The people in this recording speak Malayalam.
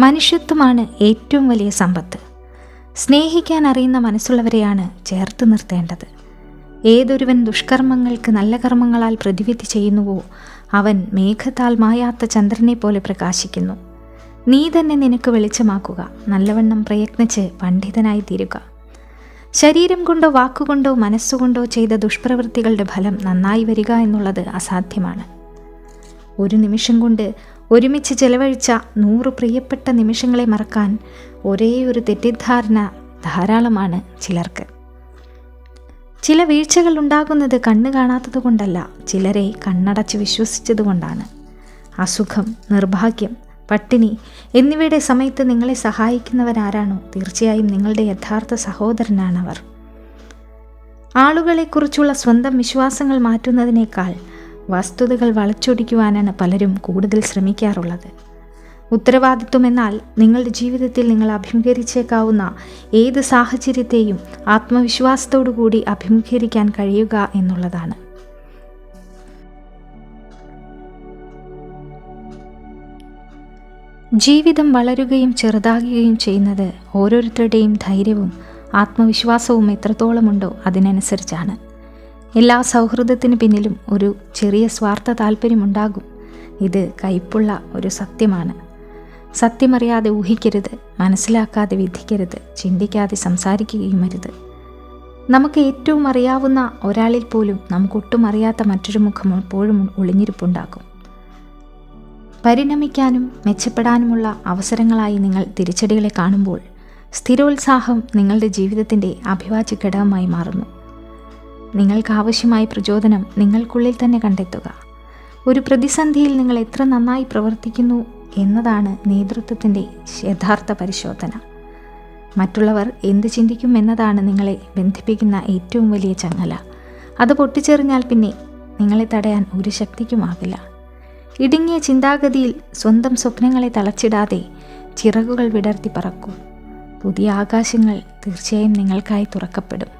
മനുഷ്യത്വമാണ് ഏറ്റവും വലിയ സമ്പത്ത്. സ്നേഹിക്കാൻ അറിയുന്ന മനസ്സുള്ളവരെയാണ് ചേർത്ത് നിർത്തേണ്ടത്. ഏതൊരുവൻ ദുഷ്കർമ്മങ്ങൾക്ക് നല്ല കർമ്മങ്ങളാൽ പ്രതിവിധി ചെയ്യുന്നുവോ അവൻ മേഘത്താൽ മായാത്ത ചന്ദ്രനെ പോലെ പ്രകാശിക്കുന്നു. നീ തന്നെ നിനക്ക് വെളിച്ചമാക്കുക, നല്ലവണ്ണം പ്രയത്നിച്ച് പണ്ഡിതനായി തീരുക. ശരീരം കൊണ്ടോ വാക്കുകൊണ്ടോ മനസ്സുകൊണ്ടോ ചെയ്ത ദുഷ്പ്രവൃത്തികളുടെ ഫലം നന്നായി വരിക എന്നുള്ളത് അസാധ്യമാണ്. ഒരു നിമിഷം കൊണ്ട് ഒരുമിച്ച് ചെലവഴിച്ച 100 പ്രിയപ്പെട്ട നിമിഷങ്ങളെ മറക്കാൻ ഒരേ ഒരു തെറ്റിദ്ധാരണ ധാരാളമാണ് ചിലർക്ക്. ചില വീഴ്ചകൾ ഉണ്ടാകുന്നത് കണ്ണ് കാണാത്തത് കൊണ്ടല്ല, ചിലരെ കണ്ണടച്ച് വിശ്വസിച്ചതുകൊണ്ടാണ്. അസുഖം, നിർഭാഗ്യം, പട്ടിണി എന്നിവയുടെ സമയത്ത് നിങ്ങളെ സഹായിക്കുന്നവരാരാണോ തീർച്ചയായും നിങ്ങളുടെ യഥാർത്ഥ സഹോദരനാണവർ. ആളുകളെക്കുറിച്ചുള്ള സ്വന്തം വിശ്വാസങ്ങൾ മാറ്റുന്നതിനേക്കാൾ വസ്തുതകൾ വളച്ചൊടിക്കുവാനാണ് പലരും കൂടുതൽ ശ്രമിക്കാറുള്ളത്. ഉത്തരവാദിത്വം എന്നാൽ നിങ്ങളുടെ ജീവിതത്തിൽ നിങ്ങൾ അഭിമുഖീകരിച്ചേക്കാവുന്ന ഏത് സാഹചര്യത്തെയും ആത്മവിശ്വാസത്തോടു കൂടി അഭിമുഖീകരിക്കാൻ കഴിയുക എന്നുള്ളതാണ്. ജീവിതം വളരുകയും ചെറുതാകുകയും ചെയ്യുന്നത് ഓരോരുത്തരുടെയും ധൈര്യവും ആത്മവിശ്വാസവും എത്രത്തോളമുണ്ടോ അതിനനുസരിച്ചാണ്. എല്ലാ സൗഹൃദത്തിന് പിന്നിലും ഒരു ചെറിയ സ്വാർത്ഥ താല്പര്യമുണ്ടാകും. ഇത് കയ്പുള്ള ഒരു സത്യമാണ്. സത്യമറിയാതെ ഊഹിക്കരുത്, മനസ്സിലാക്കാതെ വിധിക്കരുത്, ചിന്തിക്കാതെ സംസാരിക്കുകയും അരുത്. നമുക്ക് ഏറ്റവും അറിയാവുന്ന ഒരാളിൽ പോലും നമുക്കൊട്ടും അറിയാത്ത മറ്റൊരു മുഖം എപ്പോഴും ഒളിഞ്ഞിരിപ്പുണ്ടാകും. പരിണമിക്കാനും മെച്ചപ്പെടാനുമുള്ള അവസരങ്ങളായി നിങ്ങൾ തിരിച്ചടികളെ കാണുമ്പോൾ സ്ഥിരോത്സാഹം നിങ്ങളുടെ ജീവിതത്തിൻ്റെ അഭിവാജ്യ ഘടകമായി മാറുന്നു. നിങ്ങൾക്കാവശ്യമായ പ്രചോദനം നിങ്ങൾക്കുള്ളിൽ തന്നെ കണ്ടെത്തുക. ഒരു പ്രതിസന്ധിയിൽ നിങ്ങൾ എത്ര നന്നായി പ്രവർത്തിക്കുന്നു എന്നതാണ് നേതൃത്വത്തിൻ്റെ യഥാർത്ഥ പരിശോധന. മറ്റുള്ളവർ എന്ത് ചിന്തിക്കും എന്നതാണ് നിങ്ങളെ ബന്ധിപ്പിക്കുന്ന ഏറ്റവും വലിയ ചങ്ങല. അത് പൊട്ടിച്ചെറിഞ്ഞാൽ പിന്നെ നിങ്ങളെ തടയാൻ ഒരു ശക്തിക്കുമാകില്ല. ഇടുങ്ങിയ ചിന്താഗതിയിൽ സ്വന്തം സ്വപ്നങ്ങളെ തളച്ചിടാതെ ചിറകുകൾ വിടർത്തി പറക്കൂ. പുതിയ ആകാശങ്ങൾ തീർച്ചയായും നിങ്ങൾക്കായി തുറക്കപ്പെടും.